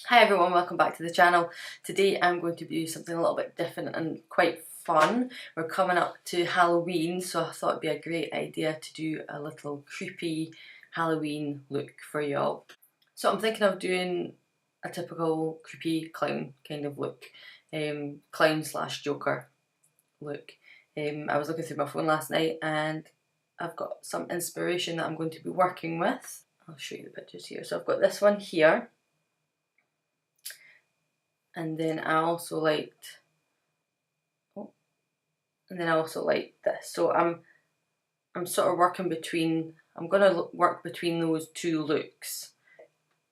Hi everyone, welcome back to the channel. Today I'm going to do something a little bit different and quite fun. We're coming up to Halloween, so I thought it'd be a great idea to do a little creepy Halloween look for y'all. So I'm thinking of doing a typical creepy clown kind of look, clown slash Joker look. I was looking through my phone last night and I've got some inspiration that I'm going to be working with. I'll show you the pictures here. So I've got this one here. And then I also liked, this. So I'm sort of working between. I'm gonna work between those two looks.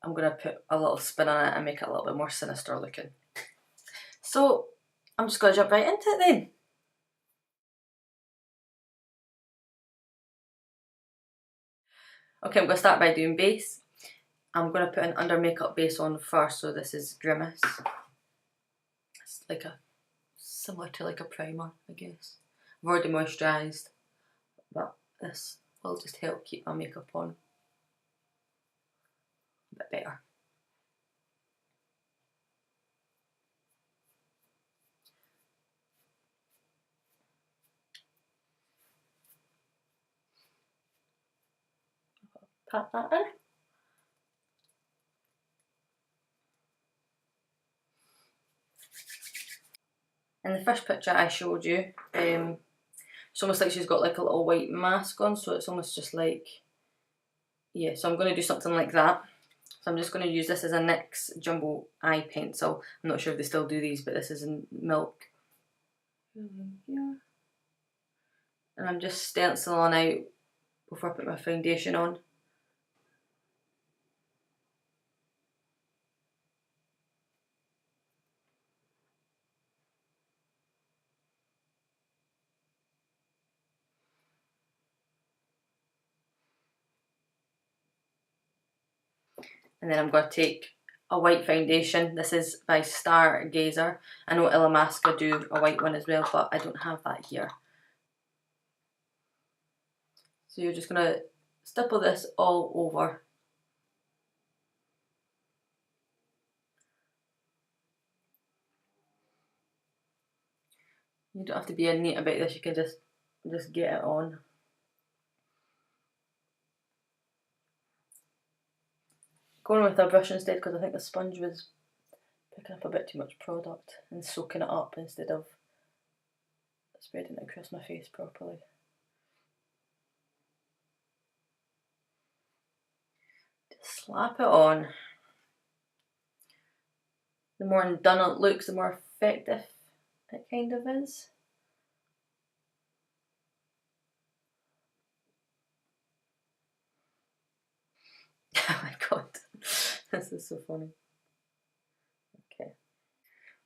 I'm gonna put a little spin on it and make it a little bit more sinister looking. So I'm just gonna jump right into it then. Okay, I'm gonna start by doing base. I'm gonna put an under makeup base on first. So this is Grimace. It's like similar to like a primer, I guess. I've already moisturised, but this will just help keep my makeup on a bit better. Pat that in. In the first picture I showed you, it's almost like she's got like a little white mask on, so it's almost just like, yeah, so I'm going to do something like that. So I'm just going to use this as a NYX Jumbo Eye Pencil. I'm not sure if they still do these, but this is in milk. Here. And I'm just stenciling out before I put my foundation on. And then I'm going to take a white foundation. This is by Stargazer. I know Illamasqua do a white one as well, but I don't have that here. So you're just going to stipple this all over. You don't have to be neat about this, you can just get it on. Going with a brush instead because I think the sponge was picking up a bit too much product and soaking it up instead of spreading it across my face properly. Just slap it on. The more done it looks, the more effective it kind of is. Oh my god, this is so funny.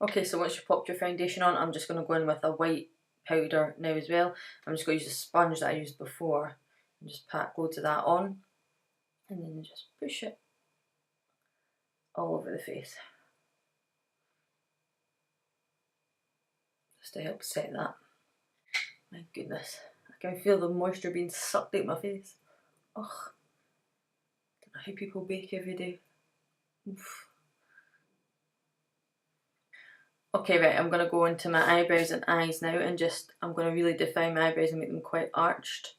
Okay, so once you've popped your foundation on, I'm just going to go in with a white powder now as well. I'm just going to use the sponge that I used before and just pack loads of that on. And then just push it all over the face. Just to help set that. My goodness, I can feel the moisture being sucked out my face. Ugh. Don't know how people bake every day. Oof. Okay, right, I'm going to go into my eyebrows and eyes now and I'm going to really define my eyebrows and make them quite arched,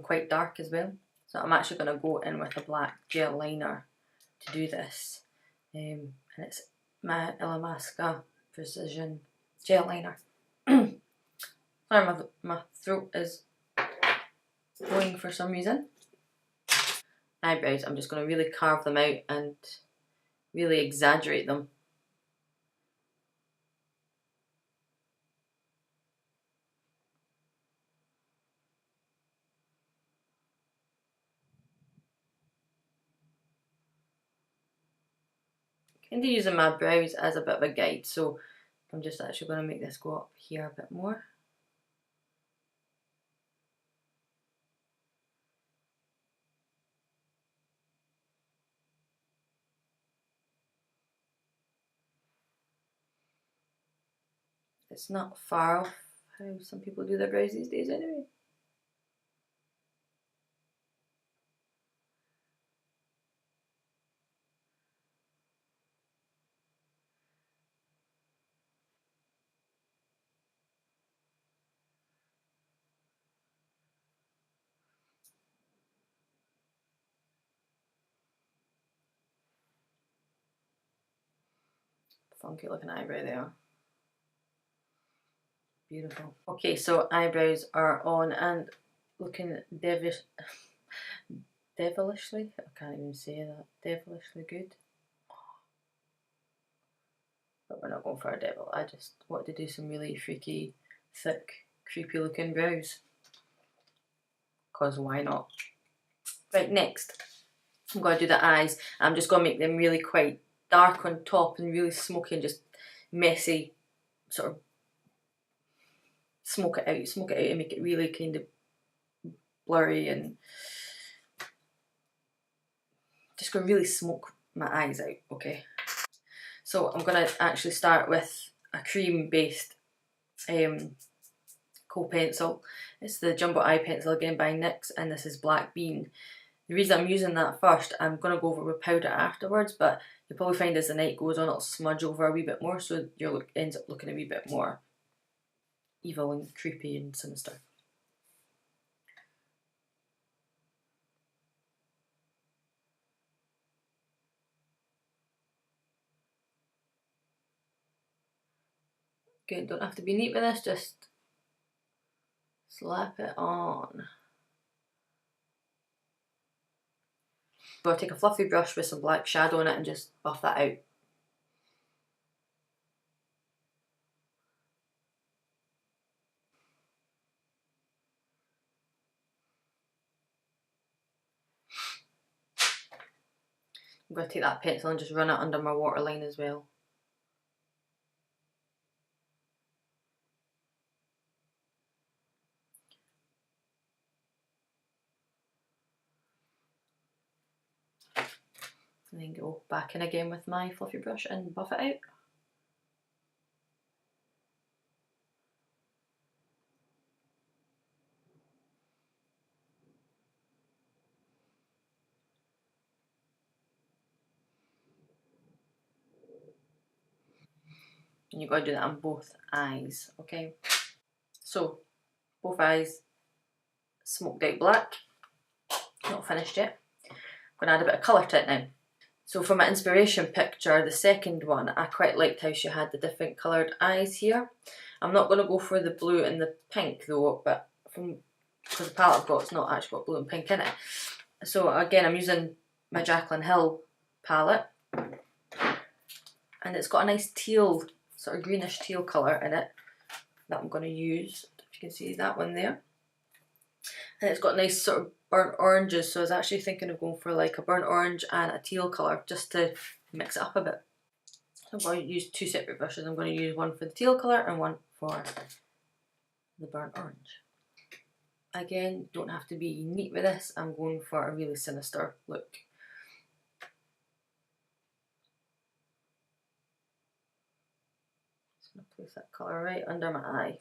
quite dark as well. So I'm actually going to go in with a black gel liner to do this. And it's my Illamasqua Precision Gel Liner. Sorry, my throat is going for some reason. Eyebrows, I'm just going to really carve them out and really exaggerate them. Kind of using my brows as a bit of a guide, so I'm just actually going to make this go up here a bit more. It's not far off how some people do their brows these days anyway. funky looking eyebrow there. Beautiful. Okay, so eyebrows are on and looking devilishly, I can't even say that, devilishly good. But we're not going for a devil. I just want to do some really freaky, thick, creepy looking brows. Because why not? Right, next, I'm going to do the eyes. I'm just going to make them really quite dark on top and really smoky and just messy, sort of smoke it out and make it really kind of blurry, and just going to really smoke my eyes out, okay? So I'm going to actually start with a cream based kohl pencil. It's the Jumbo Eye Pencil again by NYX, and this is Black Bean. The reason I'm using that first, I'm going to go over with powder afterwards, but you'll probably find as the night goes on it'll smudge over a wee bit more, so your look ends up looking a wee bit more evil and creepy and sinister. Again, don't have to be neat with this, just slap it on. So I'll take a fluffy brush with some black shadow on it and just buff that out. I'm going to take that pencil and just run it under my waterline as well. And then go back in again with my fluffy brush and buff it out. And you've got to do that on both eyes, okay? So, both eyes smoked out black. Not finished yet. I'm going to add a bit of colour to it now. So for my inspiration picture, the second one, I quite liked how she had the different coloured eyes here. I'm not going to go for the blue and the pink though, but because the palette I've got, it's not actually got blue and pink in it. So again, I'm using my Jaclyn Hill palette, and it's got a nice teal, sort of greenish teal colour in it that I'm going to use. If you can see that one there. And it's got nice sort of burnt oranges, so I was actually thinking of going for like a burnt orange and a teal colour just to mix it up a bit. So I'm going to use two separate brushes. I'm going to use one for the teal colour and one for the burnt orange. Again, don't have to be neat with this. I'm going for a really sinister look. Just going to place that colour right under my eye.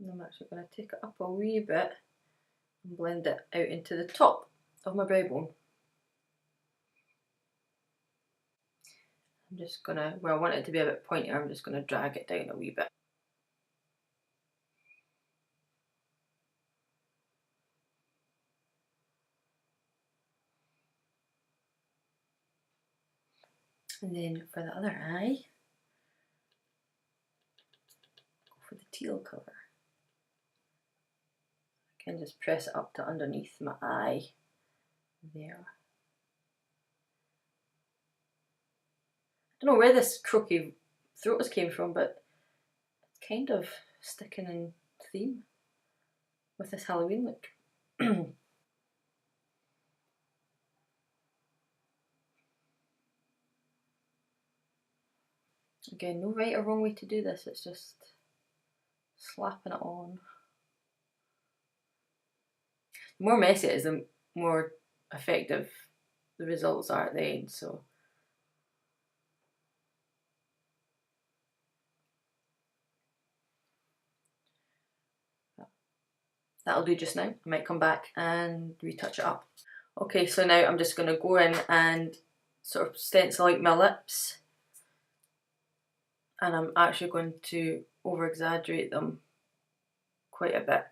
And I'm actually going to take it up a wee bit and blend it out into the top of my brow bone. I'm just going to, where I want it to be a bit pointier, I'm just going to drag it down a wee bit. And then for the other eye, go for the teal colour. I can just press it up to underneath my eye there. I don't know where this croaky throat came from, but it's kind of sticking in theme with this Halloween look. Again, no right or wrong way to do this, it's just slapping it on. The more messy it is, the more effective the results are at the end, so. That'll do just now. I might come back and retouch it up. Okay, so now I'm just going to go in and sort of stencil out my lips, and I'm actually going to over exaggerate them quite a bit,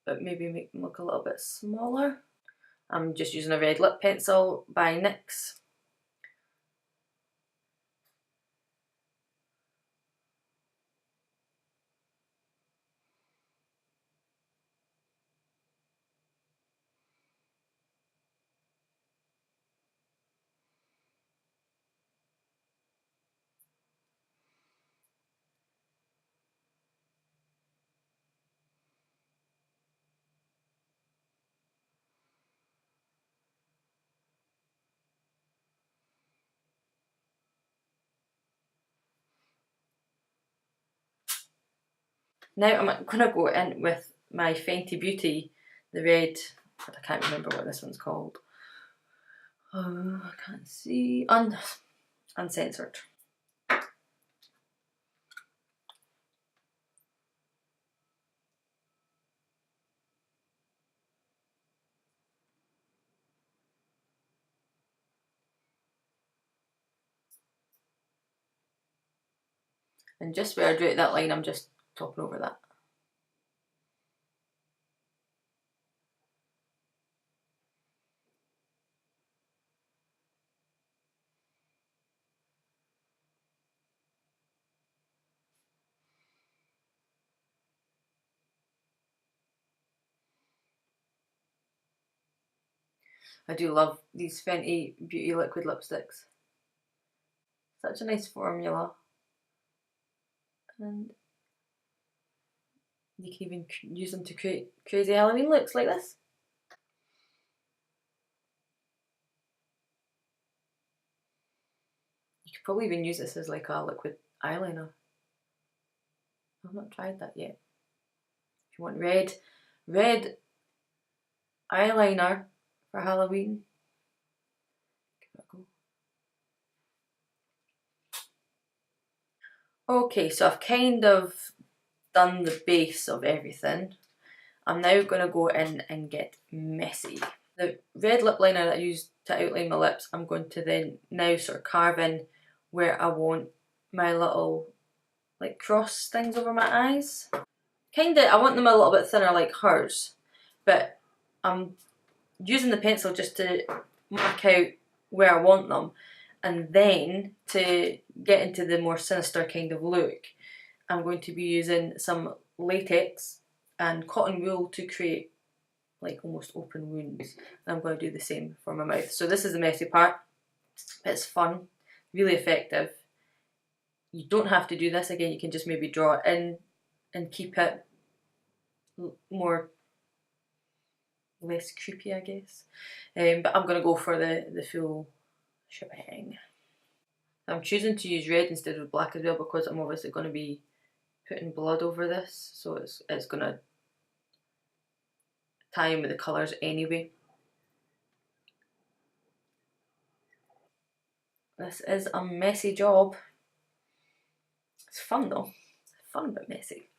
but maybe make them look a little bit smaller. I'm just using a red lip pencil by NYX. Now I'm going to go in with my Fenty Beauty, the red, I can't remember what this one's called. I can't see. Uncensored. And just where I drew out that line, I'm just topping over that. I do love these Fenty Beauty liquid lipsticks. Such a nice formula. And you can even use them to create crazy Halloween looks like this. You could probably even use this as like a liquid eyeliner. I've not tried that yet. If you want red eyeliner for Halloween, give it a go. Okay, so I've kind of done the base of everything. I'm now going to go in and get messy. The red lip liner that I used to outline my lips, I'm going to then now sort of carve in where I want my little like cross things over my eyes. Kinda, I want them a little bit thinner like hers, but I'm using the pencil just to mark out where I want them, and then to get into the more sinister kind of look, I'm going to be using some latex and cotton wool to create like almost open wounds. And I'm going to do the same for my mouth. So this is the messy part. It's fun, really effective. You don't have to do this again, you can just maybe draw it in and keep it more less creepy, I guess. But I'm going to go for the full shebang. I'm choosing to use red instead of black as well because I'm obviously going to be putting blood over this, so it's going to tie in with the colours anyway. This is a messy job. It's fun though. Fun but messy.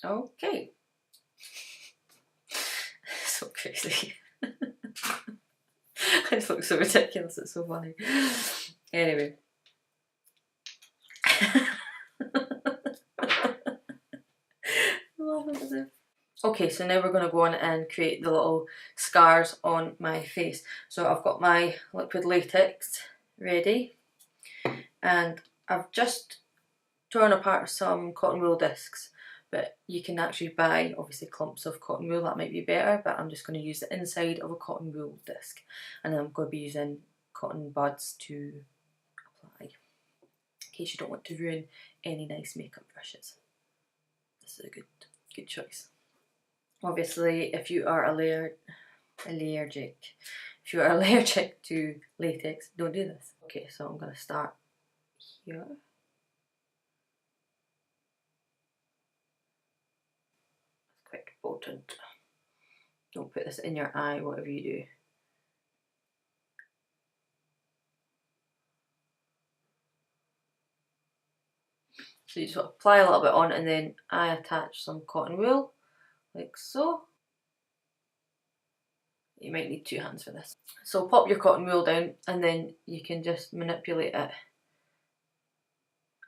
Okay. So crazy. I just look so ridiculous, it's so funny. Anyway. Okay, so now we're going to go on and create the little scars on my face. So I've got my liquid latex ready, and I've just torn apart some cotton wool discs, but you can actually buy obviously clumps of cotton wool, that might be better, but I'm just going to use the inside of a cotton wool disc, and then I'm going to be using cotton buds to apply, in case you don't want to ruin any nice makeup brushes. This is a good choice. Obviously, if you are allergic to latex, don't do this. Okay, so I'm going to start here. It's quite potent. Don't put this in your eye, whatever you do. So you just apply a little bit on, and then I attach some cotton wool, like so. You might need 2 hands for this. So pop your cotton wool down, and then you can just manipulate it.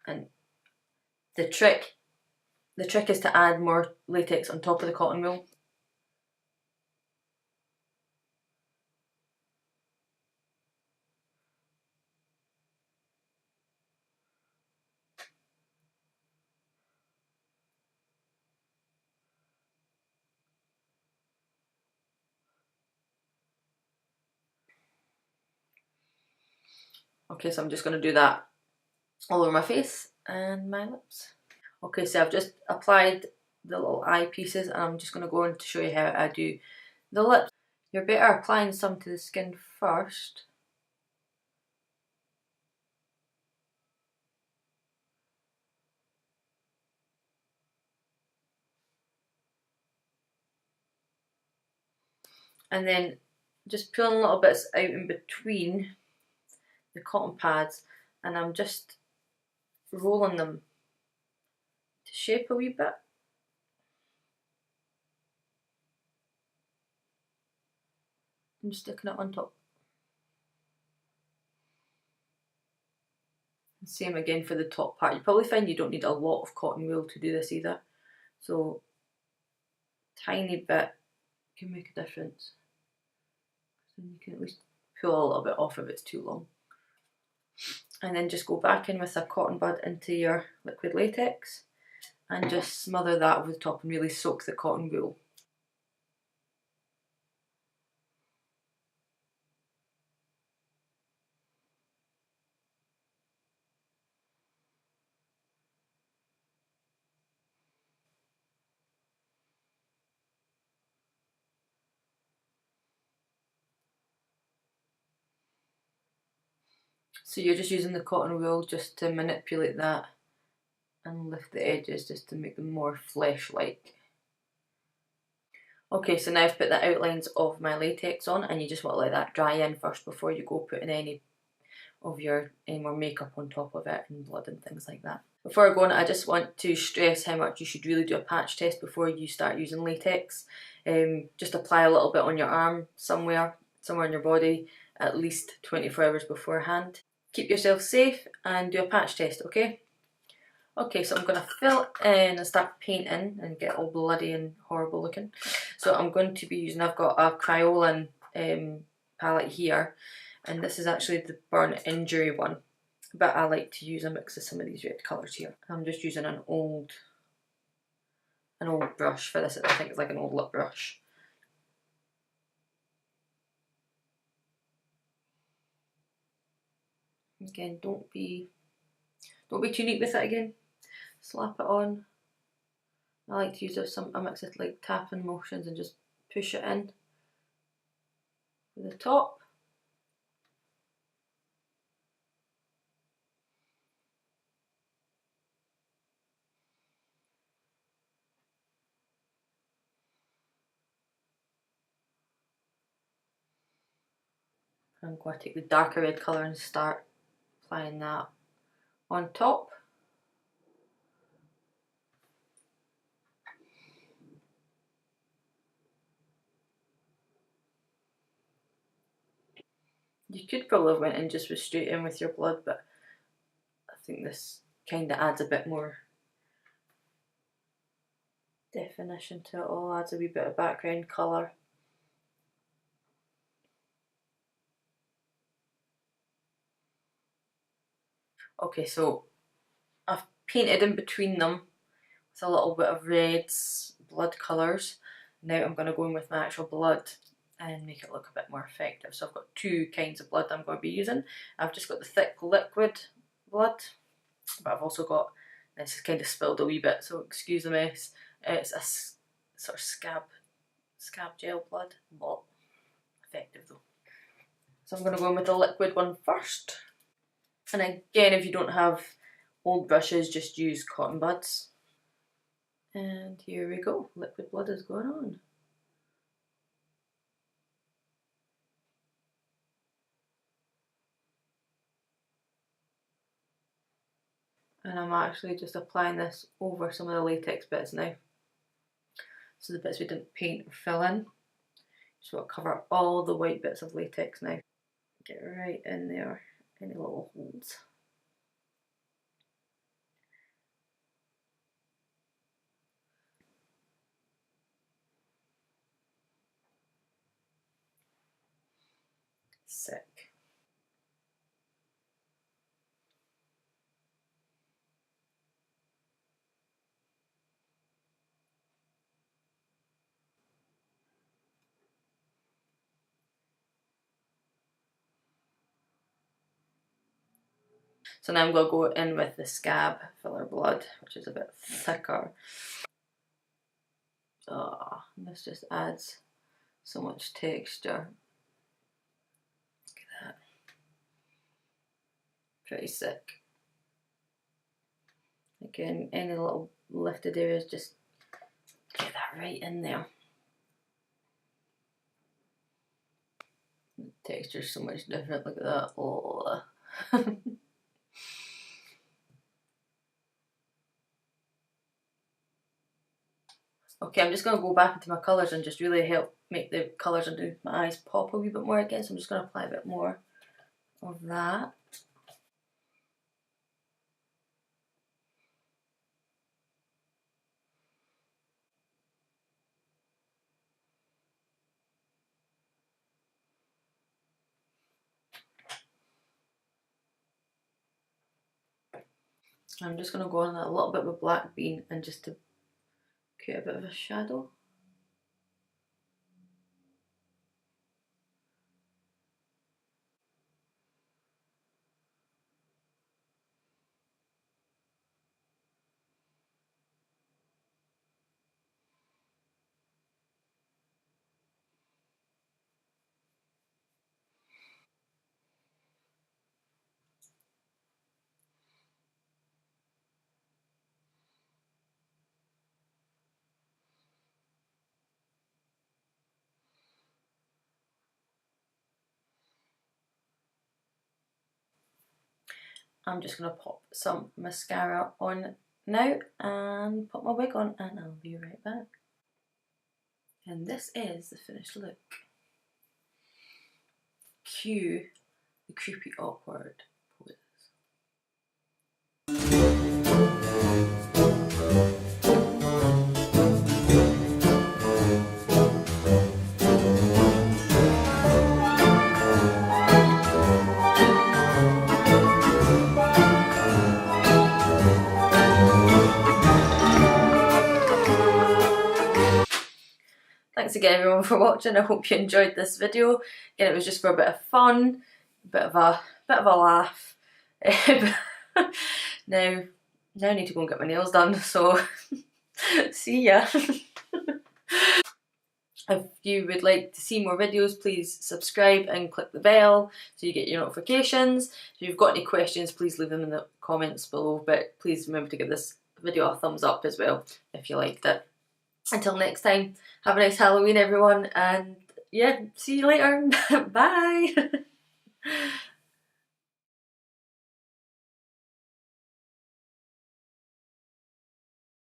And the trick is to add more latex on top of the cotton wool. Okay, so I'm just going to do that all over my face and my lips. Okay, so I've just applied the little eye pieces, and I'm just going to go on to show you how I do the lips. You're better applying some to the skin first. And then just pulling little bits out in between the cotton pads, and I'm just rolling them to shape a wee bit. I'm sticking it on top. And same again for the top part. You probably find you don't need a lot of cotton wool to do this either. So tiny bit can make a difference. So you can at least pull a little bit off if it's too long. And then just go back in with a cotton bud into your liquid latex and just smother that over the top and really soak the cotton wool. So you're just using the cotton wool just to manipulate that and lift the edges just to make them more flesh-like. Okay, so now I've put the outlines of my latex on, and you just want to let that dry in first before you go putting any more makeup on top of it and blood and things like that. Before I go on, I just want to stress how much you should really do a patch test before you start using latex. Just apply a little bit on your arm somewhere on your body at least 24 hours beforehand. Keep yourself safe and do a patch test, okay? Okay, so I'm going to fill in and start painting and get all bloody and horrible looking. So I'm going to be using, I've got a Kryolan palette here, and this is actually the Burn Injury one, but I like to use a mix of some of these red colours here. I'm just using an old brush for this. I think it's like an old lip brush. Again, don't be too neat with it again. Slap it on. I like to use a mix of like tapping motions and just push it in to the top. I'm going to take the darker red colour and start applying that on top. You could probably have went in just straight in with your blood, but I think this kind of adds a bit more definition to it all, adds a wee bit of background colour. Okay, so I've painted in between them with a little bit of reds, blood colours. Now I'm going to go in with my actual blood and make it look a bit more effective. So I've got 2 kinds of blood I'm going to be using. I've just got the thick liquid blood, but I've also got, this is kind of spilled a wee bit, so excuse the mess. It's a sort of scab gel blood. Well, effective though. So I'm going to go in with the liquid one first. And again, if you don't have old brushes, just use cotton buds. And here we go, liquid blood is going on. And I'm actually just applying this over some of the latex bits now. So the bits we didn't paint or fill in. So I'll cover all the white bits of latex now. Get right in there, any little holes. Sick. So now I'm going to go in with the Scab Filler Blood, which is a bit thicker. Oh, this just adds so much texture. Look at that. Pretty sick. Again, any little lifted areas, just get that right in there. The texture's so much different, look at that. Oh. Okay, I'm just going to go back into my colours and just really help make the colours under my eyes pop a wee bit more again. So I'm just going to apply a bit more of that. I'm just going to go on a little bit with Black Bean and just to create a bit of a shadow. I'm just going to pop some mascara on now and put my wig on, and I'll be right back. And this is the finished look. Cue the creepy awkward pose. Thanks again everyone for watching. I hope you enjoyed this video. Again, it was just for a bit of fun, a bit of a laugh. now I need to go and get my nails done, so see ya. If you would like to see more videos, please subscribe and click the bell so you get your notifications. If you've got any questions, please leave them in the comments below, but please remember to give this video a thumbs up as well if you liked it. Until next time, have a nice Halloween everyone, and yeah, see you later. Bye.